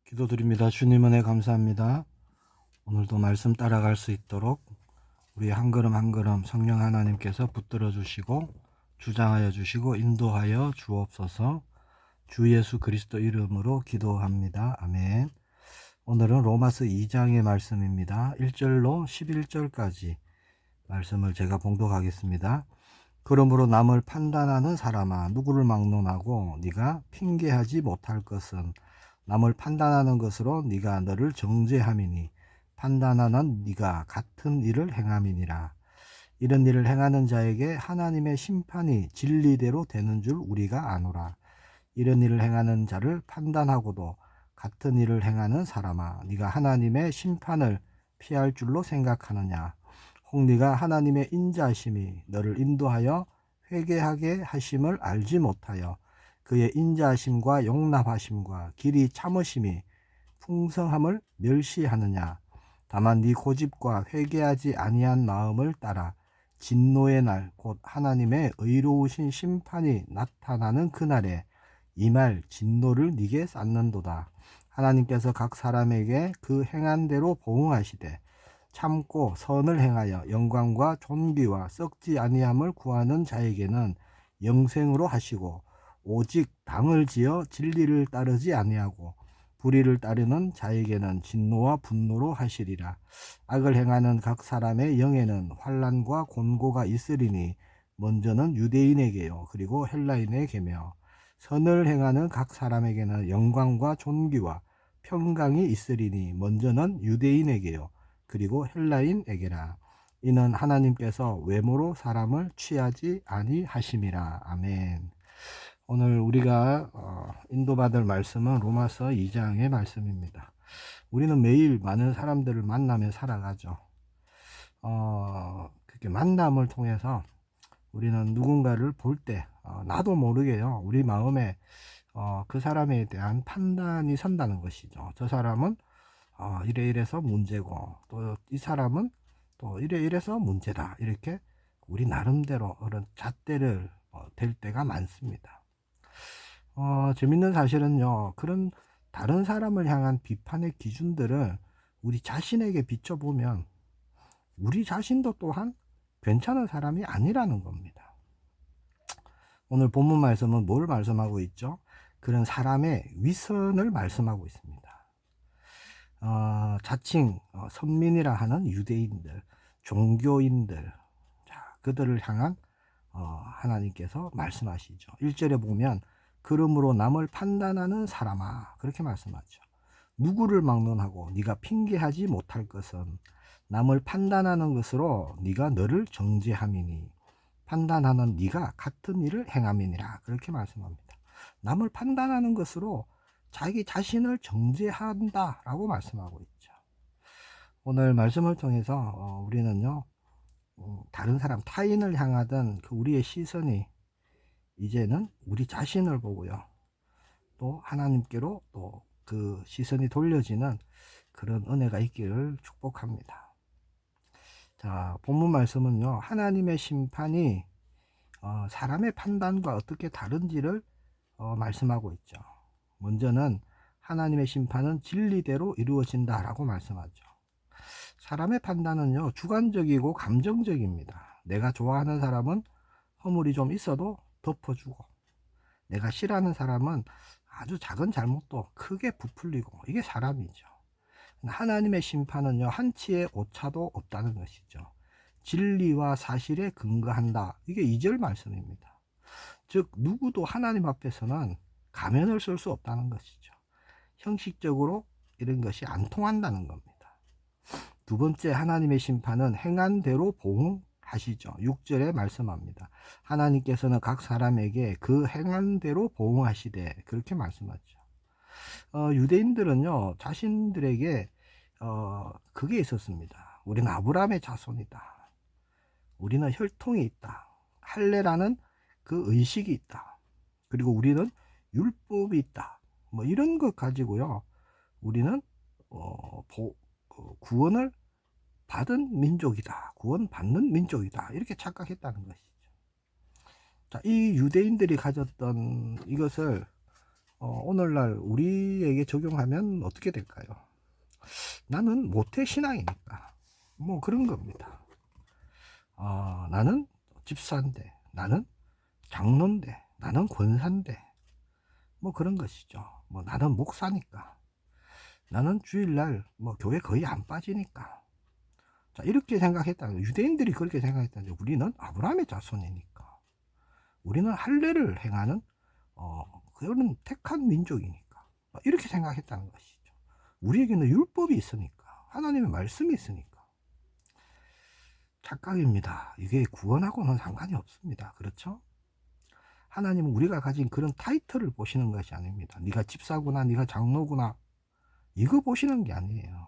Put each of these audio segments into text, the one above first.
기도드립니다. 주님 은혜 감사합니다. 오늘도 말씀 따라갈 수 있도록 우리 한 걸음 한 걸음 성령 하나님께서 붙들어 주시고 주장하여 주시고 인도하여 주옵소서. 주 예수 그리스도 이름으로 기도합니다. 아멘. 오늘은 로마서 2장의 말씀입니다. 1절로 11절까지 말씀을 제가 봉독하겠습니다. 그러므로 남을 판단하는 사람아, 누구를 막론하고 네가 핑계하지 못할 것은 남을 판단하는 것으로 네가 너를 정죄함이니 판단하는 네가 같은 일을 행함이니라. 이런 일을 행하는 자에게 하나님의 심판이 진리대로 되는 줄 우리가 아노라. 이런 일을 행하는 자를 판단하고도 같은 일을 행하는 사람아, 네가 하나님의 심판을 피할 줄로 생각하느냐. 혹 네가 하나님의 인자하심이 너를 인도하여 회개하게 하심을 알지 못하여 그의 인자하심과 용납하심과 길이 참으심이 풍성함을 멸시하느냐. 다만 네 고집과 회개하지 아니한 마음을 따라 진노의 날 곧 하나님의 의로우신 심판이 나타나는 그날에 이 말 진노를 네게 쌓는도다. 하나님께서 각 사람에게 그 행한 대로 보응하시되 참고 선을 행하여 영광과 존귀와 썩지 아니함을 구하는 자에게는 영생으로 하시고 오직 당을 지어 진리를 따르지 아니하고 불의를 따르는 자에게는 진노와 분노로 하시리라. 악을 행하는 각 사람의 영에는 환난과 곤고가 있으리니 먼저는 유대인에게요 그리고 헬라인에게며 선을 행하는 각 사람에게는 영광과 존귀와 평강이 있으리니 먼저는 유대인에게요 그리고 헬라인에게라. 이는 하나님께서 외모로 사람을 취하지 아니하심이라. 아멘. 오늘 우리가 인도받을 말씀은 로마서 2장의 말씀입니다. 우리는 매일 많은 사람들을 만나며 살아가죠. 그렇게 만남을 통해서 우리는 누군가를 볼 때 나도 모르게요 우리 마음에 그 사람에 대한 판단이 선다는 것이죠. 저 사람은 이래 이래서 문제고 또 이 사람은 또 이래 이래서 문제다, 이렇게 우리 나름대로 그런 잣대를 댈 때가 많습니다. 재밌는 사실은요, 그런 다른 사람을 향한 비판의 기준들을 우리 자신에게 비춰보면 우리 자신도 또한 괜찮은 사람이 아니라는 겁니다. 오늘 본문 말씀은 뭘 말씀하고 있죠? 그런 사람의 위선을 말씀하고 있습니다. 자칭 선민이라 하는 유대인들, 종교인들, 자, 그들을 향한 하나님께서 말씀하시죠. 1절에 보면 그러므로 남을 판단하는 사람아, 그렇게 말씀하죠. 누구를 막론하고 네가 핑계하지 못할 것은 남을 판단하는 것으로 네가 너를 정죄함이니 판단하는 네가 같은 일을 행함이니라, 그렇게 말씀합니다. 남을 판단하는 것으로 자기 자신을 정죄한다 라고 말씀하고 있죠. 오늘 말씀을 통해서 우리는요, 다른 사람, 타인을 향하던 그 우리의 시선이 이제는 우리 자신을 보고요, 또 하나님께로 또 그 시선이 돌려지는 그런 은혜가 있기를 축복합니다. 자, 본문 말씀은요, 하나님의 심판이 사람의 판단과 어떻게 다른지를 말씀하고 있죠. 먼저는 하나님의 심판은 진리대로 이루어진다라고 말씀하죠. 사람의 판단은요, 주관적이고 감정적입니다. 내가 좋아하는 사람은 허물이 좀 있어도 덮어주고, 내가 싫어하는 사람은 아주 작은 잘못도 크게 부풀리고, 이게 사람이죠. 하나님의 심판은요, 한치의 오차도 없다는 것이죠. 진리와 사실에 근거한다. 이게 2절 말씀입니다. 즉 누구도 하나님 앞에서는 가면을 쓸 수 없다는 것이죠. 형식적으로 이런 것이 안 통한다는 겁니다. 두 번째, 하나님의 심판은 행한 대로 보응하시죠. 6절에 말씀합니다. 하나님께서는 각 사람에게 그 행한 대로 보응하시되, 그렇게 말씀하죠. 유대인들은요, 자신들에게 그게 있었습니다. 우리는 아브라함의 자손이다, 우리는 혈통이 있다, 할례라는 그 의식이 있다, 그리고 우리는 율법이 있다, 뭐 이런 것 가지고요, 우리는 구원을 받은 민족이다, 구원받는 민족이다, 이렇게 착각했다는 것이죠. 자, 이 유대인들이 가졌던 이것을 오늘날 우리에게 적용하면 어떻게 될까요? 나는 모태신앙이니까 뭐 그런 겁니다. 나는 집사인데, 나는 장로인데, 나는 권사인데, 뭐 그런 것이죠. 뭐 나는 목사니까, 나는 주일날 뭐 교회 거의 안 빠지니까. 자, 이렇게 생각했다는 거예요. 유대인들이 그렇게 생각했다는 거예요. 우리는 아브라함의 자손이니까, 우리는 할례를 행하는 그런 택한 민족이니까, 이렇게 생각했다는 것이죠. 우리에게는 율법이 있으니까, 하나님의 말씀이 있으니까. 착각입니다. 이게 구원하고는 상관이 없습니다. 그렇죠? 하나님은 우리가 가진 그런 타이틀을 보시는 것이 아닙니다. 네가 집사구나, 네가 장로구나, 이거 보시는 게 아니에요.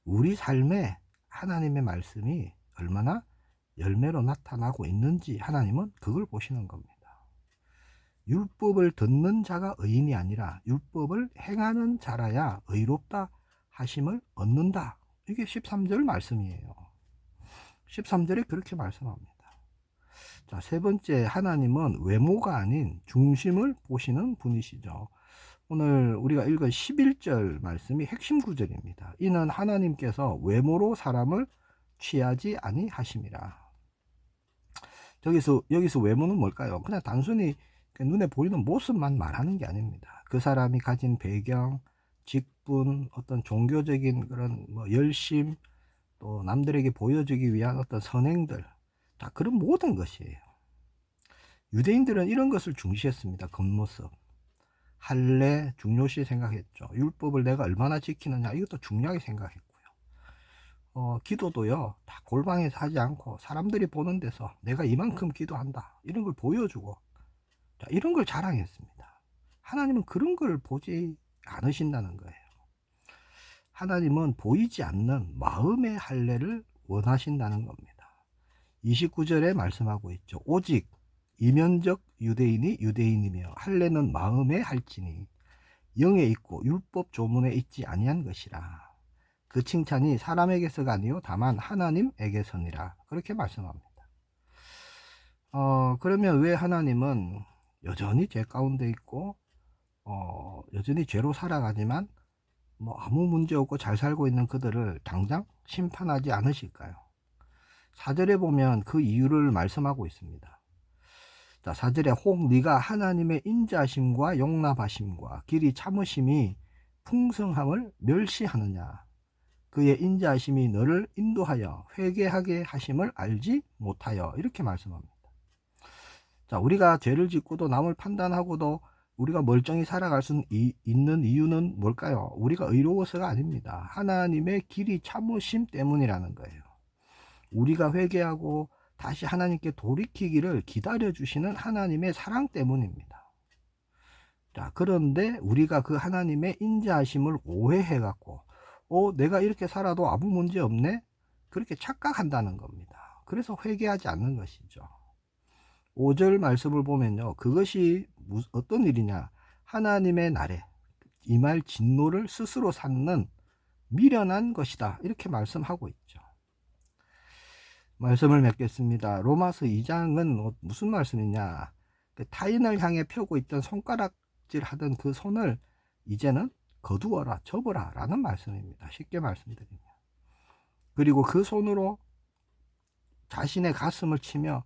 우리 삶에 하나님의 말씀이 얼마나 열매로 나타나고 있는지 하나님은 그걸 보시는 겁니다. 율법을 듣는 자가 의인이 아니라 율법을 행하는 자라야 의롭다 하심을 얻는다. 이게 13절 말씀이에요. 13절에 그렇게 말씀합니다. 자, 세 번째, 하나님은 외모가 아닌 중심을 보시는 분이시죠. 오늘 우리가 읽은 11절 말씀이 핵심 구절입니다. 이는 하나님께서 외모로 사람을 취하지 아니하심이라. 여기서 외모는 뭘까요? 그냥 단순히 눈에 보이는 모습만 말하는 게 아닙니다. 그 사람이 가진 배경, 직분, 어떤 종교적인 그런 열심, 또 남들에게 보여주기 위한 어떤 선행들, 다 그런 모든 것이에요. 유대인들은 이런 것을 중시했습니다. 겉모습, 할례 중요시 생각했죠. 율법을 내가 얼마나 지키느냐, 이것도 중요하게 생각했고요. 기도도요, 다 골방에서 하지 않고 사람들이 보는 데서 내가 이만큼 기도한다, 이런 걸 보여주고, 자, 이런 걸 자랑했습니다. 하나님은 그런 걸 보지 않으신다는 거예요. 하나님은 보이지 않는 마음의 할례를 원하신다는 겁니다. 29절에 말씀하고 있죠. 오직 이면적 유대인이 유대인이며 할례는 마음에 할지니 영에 있고 율법 조문에 있지 아니한 것이라. 그 칭찬이 사람에게서가 아니요 다만 하나님에게서니라. 그렇게 말씀합니다. 그러면 왜 하나님은 여전히 죄 가운데 있고 여전히 죄로 살아가지만 아무 문제 없고 잘 살고 있는 그들을 당장 심판하지 않으실까요? 4절에 보면 그 이유를 말씀하고 있습니다. 자, 4절에 혹 네가 하나님의 인자심과 용납하심과 길이 참으심이 풍성함을 멸시하느냐, 그의 인자심이 너를 인도하여 회개하게 하심을 알지 못하여, 이렇게 말씀합니다. 자, 우리가 죄를 짓고도 남을 판단하고도 우리가 멀쩡히 살아갈 수 있는 이유는 뭘까요? 우리가 의로워서가 아닙니다. 하나님의 길이 참으심 때문이라는 거예요. 우리가 회개하고 다시 하나님께 돌이키기를 기다려주시는 하나님의 사랑 때문입니다. 자, 그런데 우리가 그 하나님의 인자하심을 오해해갖고 내가 이렇게 살아도 아무 문제 없네? 그렇게 착각한다는 겁니다. 그래서 회개하지 않는 것이죠. 5절 말씀을 보면요, 그것이 어떤 일이냐, 하나님의 날에 임할 진노를 스스로 쌓는 미련한 것이다, 이렇게 말씀하고 있죠. 말씀을 맺겠습니다. 로마서 2장은 무슨 말씀이냐, 타인을 향해 펴고 있던 손가락질 하던 그 손을 이제는 거두어라, 접어라 라는 말씀입니다. 쉽게 말씀드리면. 그리고 그 손으로 자신의 가슴을 치며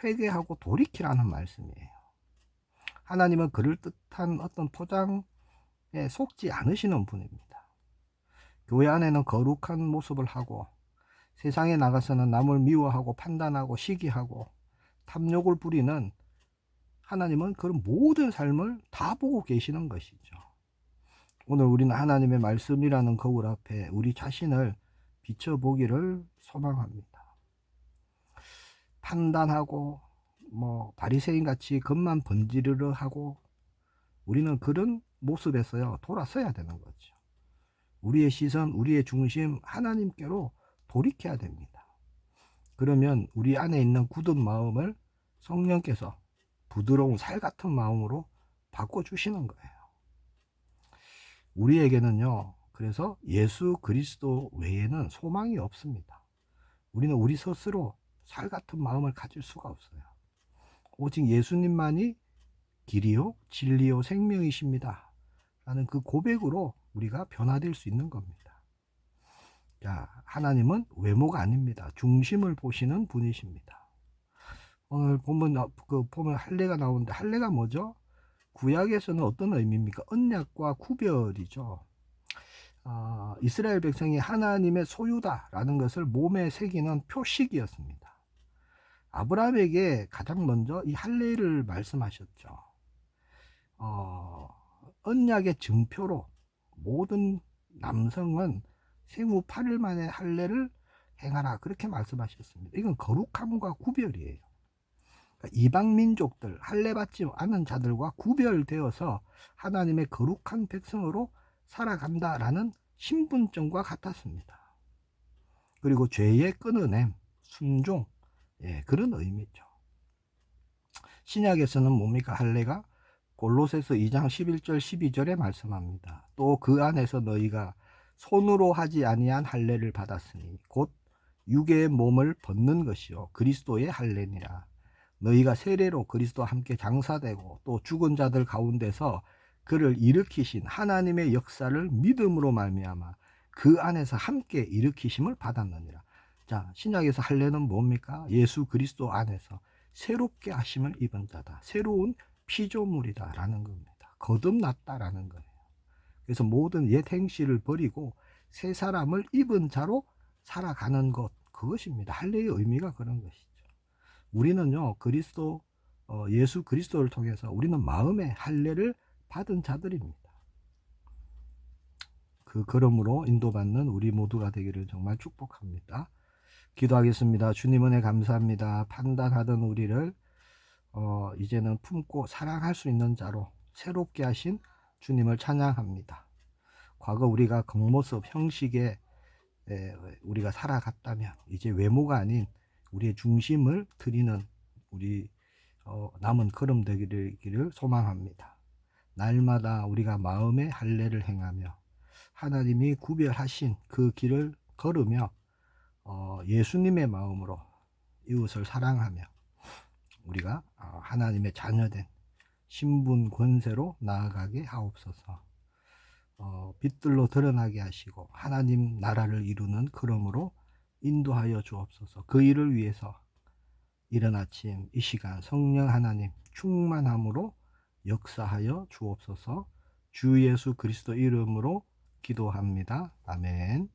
회개하고 돌이키라는 말씀이에요. 하나님은 그럴듯한 어떤 포장에 속지 않으시는 분입니다. 교회 안에는 거룩한 모습을 하고 세상에 나가서는 남을 미워하고 판단하고 시기하고 탐욕을 부리는 하나님은 그런 모든 삶을 다 보고 계시는 것이죠. 오늘 우리는 하나님의 말씀이라는 거울 앞에 우리 자신을 비춰보기를 소망합니다. 판단하고 바리새인 같이 겉만 번지르르 하고 우리는 그런 모습에서요 돌아서야 되는 거죠. 우리의 시선, 우리의 중심 하나님께로 돌이켜야 됩니다. 그러면 우리 안에 있는 굳은 마음을 성령께서 부드러운 살 같은 마음으로 바꿔주시는 거예요. 우리에게는요, 그래서 예수 그리스도 외에는 소망이 없습니다. 우리는 우리 스스로 살 같은 마음을 가질 수가 없어요. 오직 예수님만이 길이요 진리요 생명이십니다 라는 그 고백으로 우리가 변화될 수 있는 겁니다. 자, 하나님은 외모가 아닙니다. 중심을 보시는 분이십니다. 오늘 보면 할례가 나오는데, 할례가 뭐죠? 구약에서는 어떤 의미입니까? 언약과 구별이죠. 이스라엘 백성이 하나님의 소유다라는 것을 몸에 새기는 표식이었습니다. 아브라함에게 가장 먼저 이 할례를 말씀하셨죠. 언약의 증표로 모든 남성은 생후 8일 만에 할례를 행하라, 그렇게 말씀하셨습니다. 이건 거룩함과 구별이에요. 그러니까 이방 민족들, 할례 받지 않은 자들과 구별되어서 하나님의 거룩한 백성으로 살아간다라는 신분증과 같았습니다. 그리고 죄의 끊어냄, 순종, 그런 의미죠. 신약에서는 뭡니까? 할례가 골로새서 2장 11절 12절에 말씀합니다. 또 그 안에서 너희가 손으로 하지 아니한 할례를 받았으니 곧 육의 몸을 벗는 것이요 그리스도의 할례니라. 너희가 세례로 그리스도와 함께 장사되고 또 죽은 자들 가운데서 그를 일으키신 하나님의 역사를 믿음으로 말미암아 그 안에서 함께 일으키심을 받았느니라. 자, 신약에서 할례는 뭡니까? 예수 그리스도 안에서 새롭게 하심을 입은 자다. 새로운 피조물이다 라는 겁니다. 거듭났다라는 거예요. 그래서 모든 옛 행실을 버리고 새 사람을 입은 자로 살아가는 것, 그것입니다. 할례의 의미가 그런 것이죠. 우리는요, 예수 그리스도를 통해서 우리는 마음의 할례를 받은 자들입니다. 그 걸음으로 인도받는 우리 모두가 되기를 정말 축복합니다. 기도하겠습니다. 주님 은혜 감사합니다. 판단하던 우리를 이제는 품고 사랑할 수 있는 자로 새롭게 하신 주님을 찬양합니다. 과거 우리가 겉모습 형식에 우리가 살아갔다면 이제 외모가 아닌 우리의 중심을 드리는 우리 남은 걸음 되기를 소망합니다. 날마다 우리가 마음의 할례를 행하며 하나님이 구별하신 그 길을 걸으며 예수님의 마음으로 이웃을 사랑하며 우리가 하나님의 자녀된 신분 권세로 나아가게 하옵소서. 빛들로 드러나게 하시고 하나님 나라를 이루는 걸음으로 인도하여 주옵소서. 그 일을 위해서 이른 아침 이 시간 성령 하나님 충만함으로 역사하여 주옵소서. 주 예수 그리스도 이름으로 기도합니다. 아멘.